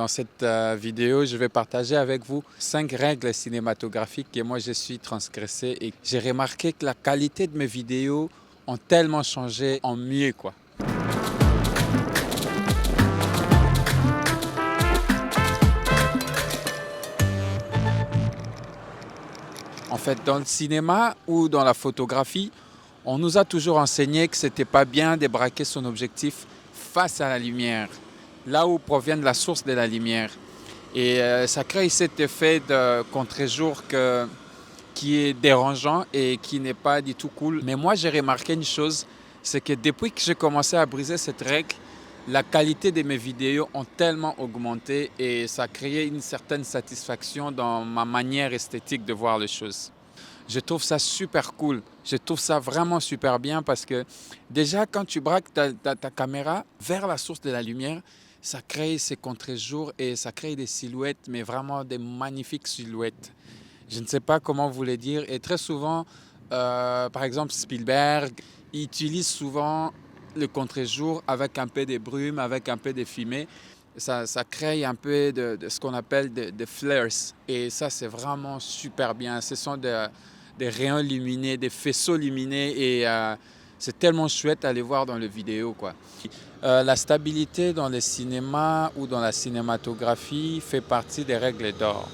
Dans cette vidéo, je vais partager avec vous 5 règles cinématographiques que moi je suis transgressé et j'ai remarqué que la qualité de mes vidéos ont tellement changé en mieux quoi. En fait, dans le cinéma ou dans la photographie, on nous a toujours enseigné que c'était pas bien de braquer son objectif face à la lumière, là où provient la source de la lumière. Et ça crée cet effet de contre-jour qui est dérangeant et qui n'est pas du tout cool. Mais moi, j'ai remarqué une chose, c'est que depuis que j'ai commencé à briser cette règle, la qualité de mes vidéos ont tellement augmenté et ça a créé une certaine satisfaction dans ma manière esthétique de voir les choses. Je trouve ça super cool. Je trouve ça vraiment super bien parce que déjà, quand tu braques ta caméra vers la source de la lumière, ça crée ces contre-jours et ça crée des silhouettes, mais vraiment des magnifiques silhouettes. Je ne sais pas comment vous les dire. Et très souvent, par exemple, Spielberg il utilise souvent le contre-jour avec un peu de brume, avec un peu de fumée. Ça crée un peu de ce qu'on appelle de flares. Et ça, c'est vraiment super bien. Ce sont des rayons lumineux, des faisceaux lumineux et c'est tellement chouette à les voir dans les vidéos, quoi. La stabilité dans le cinéma ou dans la cinématographie fait partie des règles d'or.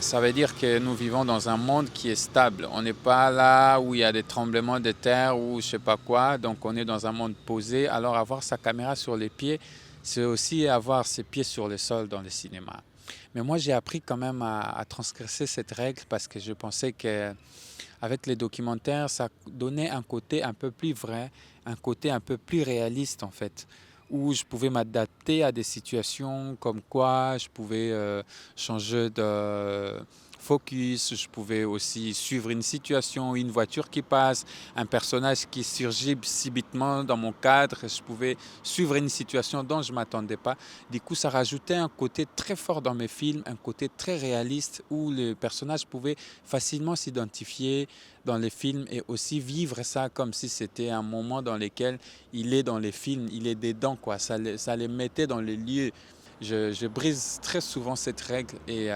Ça veut dire que nous vivons dans un monde qui est stable. On n'est pas là où il y a des tremblements de terre ou je sais pas quoi. Donc on est dans un monde posé. Alors avoir sa caméra sur les pieds, c'est aussi avoir ses pieds sur le sol dans le cinéma. Mais moi j'ai appris quand même à transgresser cette règle parce que je pensais qu'avec les documentaires, ça donnait un côté un peu plus vrai, un côté un peu plus réaliste en fait, où je pouvais m'adapter à des situations comme quoi je pouvais changer de focus, je pouvais aussi suivre une situation, une voiture qui passe, un personnage qui surgit subitement dans mon cadre, je pouvais suivre une situation dont je ne m'attendais pas. Du coup, ça rajoutait un côté très fort dans mes films, un côté très réaliste où le personnage pouvait facilement s'identifier dans les films et aussi vivre ça comme si c'était un moment dans lequel il est dans les films, il est dedans, quoi. Ça les mettait dans les lieux. Je brise très souvent cette règle et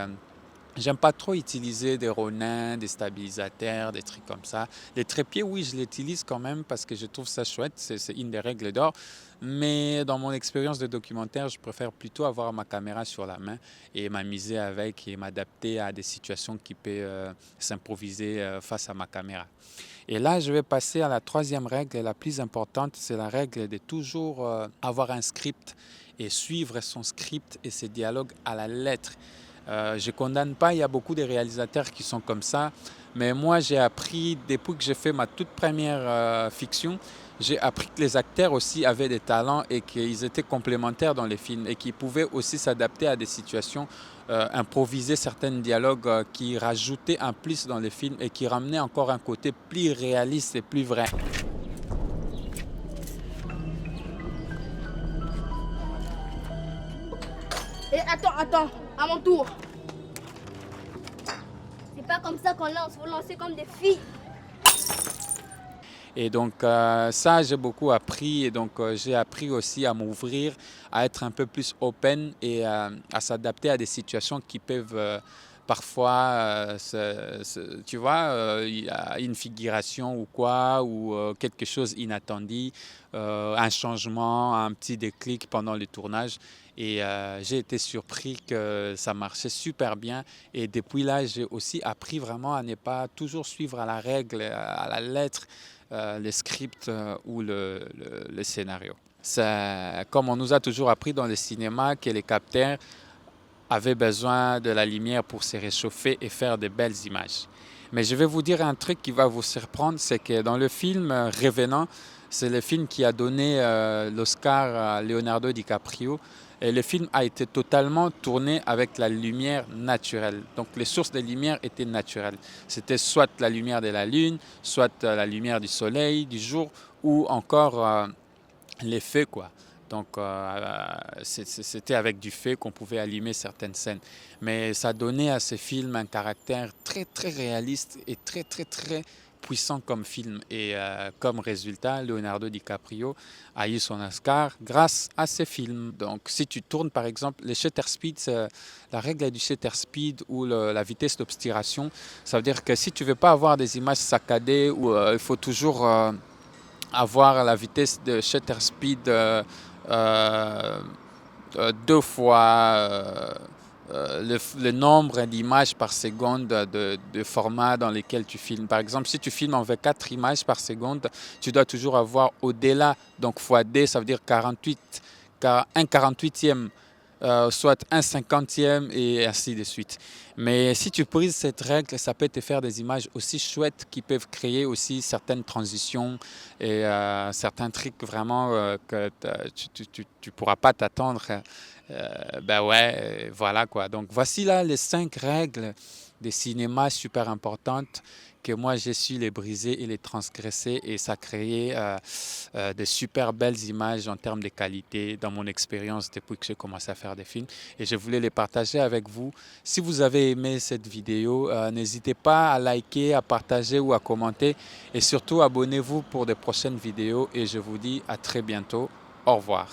j'aime pas trop utiliser des ronins, des stabilisateurs, des trucs comme ça. Les trépieds, oui, je l'utilise quand même parce que je trouve ça chouette, c'est une des règles d'or. Mais dans mon expérience de documentaire, je préfère plutôt avoir ma caméra sur la main et m'amuser avec et m'adapter à des situations qui peuvent s'improviser face à ma caméra. Et là, je vais passer à la troisième règle, la plus importante, c'est la règle de toujours avoir un script et suivre son script et ses dialogues à la lettre. Je ne condamne pas, il y a beaucoup de réalisateurs qui sont comme ça, mais moi j'ai appris, depuis que j'ai fait ma toute première fiction, j'ai appris que les acteurs aussi avaient des talents et qu'ils étaient complémentaires dans les films et qu'ils pouvaient aussi s'adapter à des situations, improviser certains dialogues qui rajoutaient un plus dans les films et qui ramenaient encore un côté plus réaliste et plus vrai. Et attends, à mon tour. C'est pas comme ça qu'on lance, faut lancer comme des filles. Et donc ça, j'ai beaucoup appris et donc j'ai appris aussi à m'ouvrir, à être un peu plus open et à s'adapter à des situations qui peuvent parfois, tu vois, il y a une figuration ou quoi, ou quelque chose inattendu, un changement, un petit déclic pendant le tournage. Et j'ai été surpris que ça marchait super bien. Et depuis là, j'ai aussi appris vraiment à ne pas toujours suivre à la règle, à la lettre, le script ou le scénario. Comme on nous a toujours appris dans le cinéma que les capteurs avaient besoin de la lumière pour se réchauffer et faire de belles images. Mais je vais vous dire un truc qui va vous surprendre, c'est que dans le film Revenant, c'est le film qui a donné l'Oscar à Leonardo DiCaprio. Et le film a été totalement tourné avec la lumière naturelle. Donc les sources de lumière étaient naturelles. C'était soit la lumière de la lune, soit la lumière du soleil, du jour, ou encore les feux, quoi. Donc c'était avec du feu qu'on pouvait allumer certaines scènes. Mais ça donnait à ces films un caractère très très réaliste et très très très puissant comme film et comme résultat, Leonardo DiCaprio a eu son Oscar grâce à ces films. Donc si tu tournes par exemple les shutter speed, la règle du shutter speed ou la vitesse d'obturation, ça veut dire que si tu veux pas avoir des images saccadées ou il faut toujours avoir la vitesse de shutter speed deux fois le nombre d'images par seconde de format dans lesquels tu filmes. Par exemple, si tu filmes en 24 images par seconde, tu dois toujours avoir au-delà, donc fois D, ça veut dire 48, un 48e, soit un 50e et ainsi de suite. Mais si tu brises cette règle, ça peut te faire des images aussi chouettes qui peuvent créer aussi certaines transitions et certains trucs vraiment que tu pourras pas t'attendre. Ben ouais, voilà quoi. Donc voici là les 5 règles des cinémas super importantes que moi j'ai su les briser et les transgresser et ça a créé de super belles images en termes de qualité dans mon expérience depuis que j'ai commencé à faire des films et je voulais les partager avec vous. Si vous avez aimé cette vidéo, n'hésitez pas à liker, à partager ou à commenter et surtout abonnez-vous pour de prochaines vidéos et je vous dis à très bientôt. Au revoir.